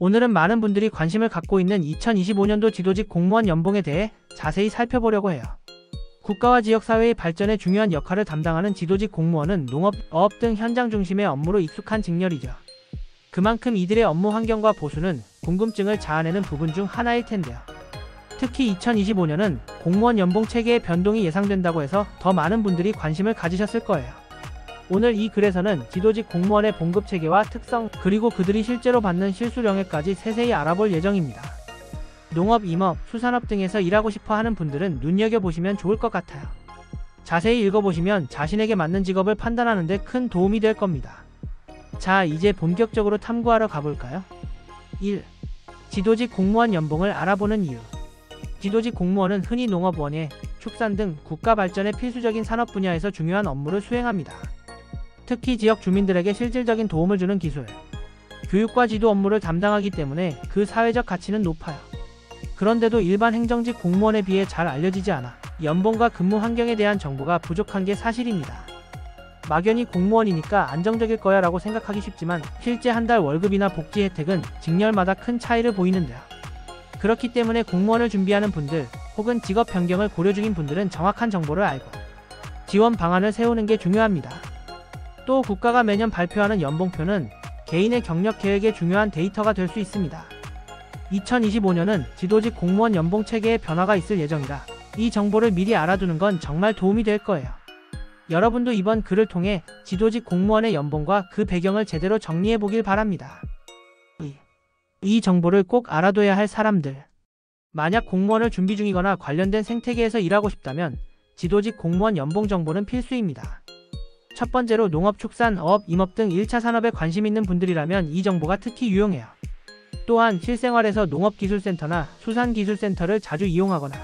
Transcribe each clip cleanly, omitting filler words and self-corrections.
오늘은 많은 분들이 관심을 갖고 있는 2025년도 지도직 공무원 연봉에 대해 자세히 살펴보려고 해요. 국가와 지역사회의 발전에 중요한 역할을 담당하는 지도직 공무원은 농업, 어업 등 현장 중심의 업무로 익숙한 직렬이죠. 그만큼 이들의 업무 환경과 보수는 궁금증을 자아내는 부분 중 하나일 텐데요. 특히 2025년은 공무원 연봉 체계의 변동이 예상된다고 해서 더 많은 분들이 관심을 가지셨을 거예요. 오늘 이 글에서는 지도직 공무원의 봉급 체계와 특성, 그리고 그들이 실제로 받는 실수령액까지 세세히 알아볼 예정입니다. 농업, 임업, 수산업 등에서 일하고 싶어 하는 분들은 눈여겨보시면 좋을 것 같아요. 자세히 읽어보시면 자신에게 맞는 직업을 판단하는 데 큰 도움이 될 겁니다. 자, 이제 본격적으로 탐구하러 가볼까요? 1. 지도직 공무원 연봉을 알아보는 이유. 지도직 공무원은 흔히 농업, 원예, 축산 등 국가 발전의 필수적인 산업 분야에서 중요한 업무를 수행합니다. 특히 지역 주민들에게 실질적인 도움을 주는 기술, 교육과 지도 업무를 담당하기 때문에 그 사회적 가치는 높아요. 그런데도 일반 행정직 공무원에 비해 잘 알려지지 않아 연봉과 근무 환경에 대한 정보가 부족한 게 사실입니다. 막연히 공무원이니까 안정적일 거야 라고 생각하기 쉽지만 실제 한 달 월급이나 복지 혜택은 직렬마다 큰 차이를 보이는데요. 그렇기 때문에 공무원을 준비하는 분들 혹은 직업 변경을 고려 중인 분들은 정확한 정보를 알고 지원 방안을 세우는 게 중요합니다. 또 국가가 매년 발표하는 연봉표는 개인의 경력 계획에 중요한 데이터가 될 수 있습니다. 2025년은 지도직 공무원 연봉 체계의 변화가 있을 예정이라 이 정보를 미리 알아두는 건 정말 도움이 될 거예요. 여러분도 이번 글을 통해 지도직 공무원의 연봉과 그 배경을 제대로 정리해 보길 바랍니다. 이 정보를 꼭 알아둬야 할 사람들. 만약 공무원을 준비 중이거나 관련된 생태계에서 일하고 싶다면 지도직 공무원 연봉 정보는 필수입니다. 첫 번째로 농업, 축산, 어업, 임업 등 1차 산업에 관심 있는 분들이라면 이 정보가 특히 유용해요. 또한 실생활에서 농업기술센터나 수산기술센터를 자주 이용하거나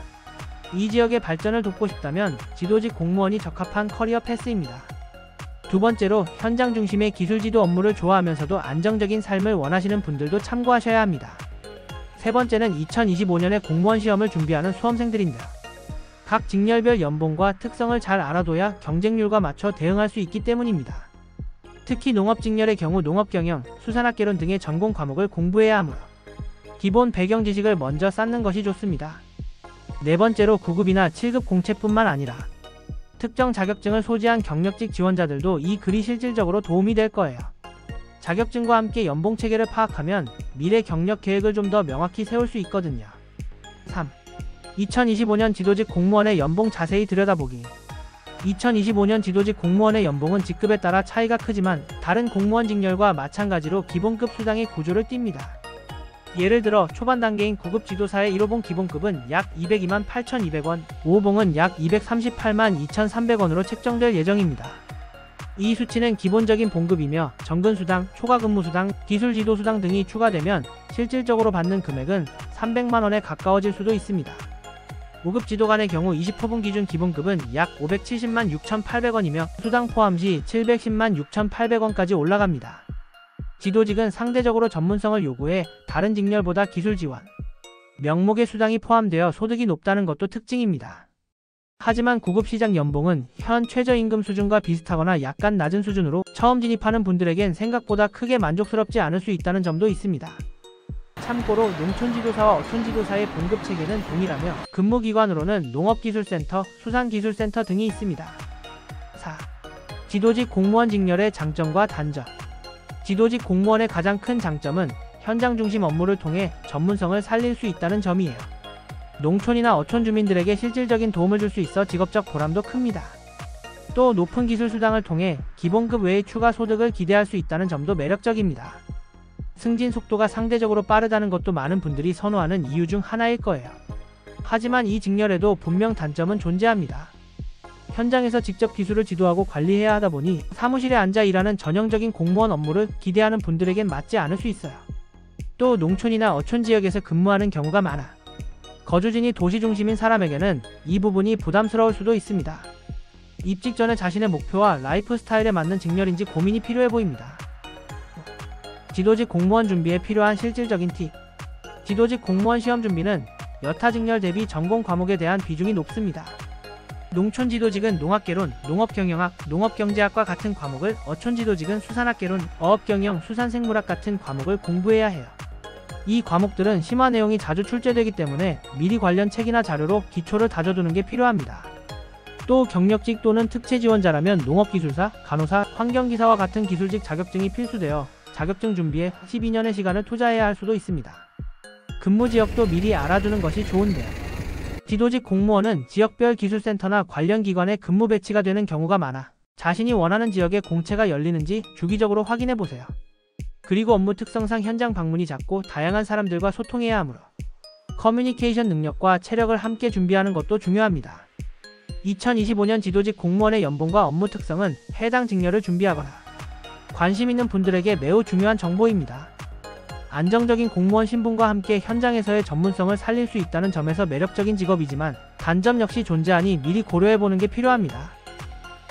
이 지역의 발전을 돕고 싶다면 지도직 공무원이 적합한 커리어 패스입니다. 두 번째로 현장 중심의 기술지도 업무를 좋아하면서도 안정적인 삶을 원하시는 분들도 참고하셔야 합니다. 세 번째는 2025년에 공무원 시험을 준비하는 수험생들인데요. 각 직렬별 연봉과 특성을 잘 알아둬야 경쟁률과 맞춰 대응할 수 있기 때문입니다. 특히 농업 직렬의 경우 농업경영, 수산학개론 등의 전공 과목을 공부해야 하므로 기본 배경 지식을 먼저 쌓는 것이 좋습니다. 네 번째로 9급이나 7급 공채뿐만 아니라 특정 자격증을 소지한 경력직 지원자들도 이 글이 실질적으로 도움이 될 거예요. 자격증과 함께 연봉 체계를 파악하면 미래 경력 계획을 좀 더 명확히 세울 수 있거든요. 3. 2025년 지도직 공무원의 연봉 자세히 들여다보기. 2025년 지도직 공무원의 연봉은 직급에 따라 차이가 크지만 다른 공무원 직렬과 마찬가지로 기본급 수당의 구조를 띱니다. 예를 들어 초반 단계인 9급 지도사의 1호봉 기본급은 약 202만 8,200원, 5호봉은 약 238만 2,300원으로 책정될 예정입니다. 이 수치는 기본적인 봉급이며 정근수당, 초과근무수당, 기술지도수당 등이 추가되면 실질적으로 받는 금액은 300만원에 가까워질 수도 있습니다. 5급 지도관의 경우 20호봉 기준 기본급은 약 570만 6,800원이며 수당 포함 시 710만 6,800원까지 올라갑니다. 지도직은 상대적으로 전문성을 요구해 다른 직렬보다 기술 지원, 명목의 수당이 포함되어 소득이 높다는 것도 특징입니다. 하지만 9급 시작 연봉은 현 최저임금 수준과 비슷하거나 약간 낮은 수준으로 처음 진입하는 분들에겐 생각보다 크게 만족스럽지 않을 수 있다는 점도 있습니다. 참고로 농촌지도사와 어촌지도사의 봉급 체계는 동일하며 근무기관으로는 농업기술센터, 수산기술센터 등이 있습니다. 4. 지도직 공무원 직렬의 장점과 단점. 지도직 공무원의 가장 큰 장점은 현장 중심 업무를 통해 전문성을 살릴 수 있다는 점이에요. 농촌이나 어촌 주민들에게 실질적인 도움을 줄 수 있어 직업적 보람도 큽니다. 또 높은 기술 수당을 통해 기본급 외의 추가 소득을 기대할 수 있다는 점도 매력적입니다. 승진 속도가 상대적으로 빠르다는 것도 많은 분들이 선호하는 이유 중 하나일 거예요. 하지만 이 직렬에도 분명 단점은 존재합니다. 현장에서 직접 기술을 지도하고 관리해야 하다 보니 사무실에 앉아 일하는 전형적인 공무원 업무를 기대하는 분들에겐 맞지 않을 수 있어요. 또 농촌이나 어촌 지역에서 근무하는 경우가 많아 거주지이 도시 중심인 사람에게는 이 부분이 부담스러울 수도 있습니다. 입직 전에 자신의 목표와 라이프 스타일에 맞는 직렬인지 고민이 필요해 보입니다. 지도직 공무원 준비에 필요한 실질적인 팁. 지도직 공무원 시험 준비는 여타 직렬 대비 전공 과목에 대한 비중이 높습니다. 농촌 지도직은 농학개론, 농업경영학, 농업경제학과 같은 과목을, 어촌 지도직은 수산학개론, 어업경영, 수산생물학 같은 과목을 공부해야 해요. 이 과목들은 심화 내용이 자주 출제되기 때문에 미리 관련 책이나 자료로 기초를 다져두는 게 필요합니다. 또 경력직 또는 특채 지원자라면 농업기술사, 간호사, 환경기사와 같은 기술직 자격증이 필수되어 자격증 준비에 12년의 시간을 투자해야 할 수도 있습니다. 근무 지역도 미리 알아두는 것이 좋은데요. 지도직 공무원은 지역별 기술센터나 관련 기관에 근무 배치가 되는 경우가 많아 자신이 원하는 지역에 공채가 열리는지 주기적으로 확인해 보세요. 그리고 업무 특성상 현장 방문이 잦고 다양한 사람들과 소통해야 하므로 커뮤니케이션 능력과 체력을 함께 준비하는 것도 중요합니다. 2025년 지도직 공무원의 연봉과 업무 특성은 해당 직렬을 준비하거나 관심 있는 분들에게 매우 중요한 정보입니다. 안정적인 공무원 신분과 함께 현장에서의 전문성을 살릴 수 있다는 점에서 매력적인 직업이지만 단점 역시 존재하니 미리 고려해보는 게 필요합니다.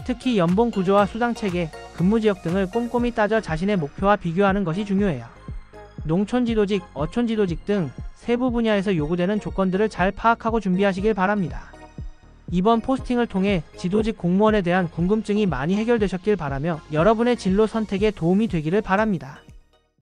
특히 연봉 구조와 수당 체계, 근무 지역 등을 꼼꼼히 따져 자신의 목표와 비교하는 것이 중요해요. 농촌 지도직, 어촌 지도직 등 세부 분야에서 요구되는 조건들을 잘 파악하고 준비하시길 바랍니다. 이번 포스팅을 통해 지도직 공무원에 대한 궁금증이 많이 해결되셨길 바라며 여러분의 진로 선택에 도움이 되기를 바랍니다.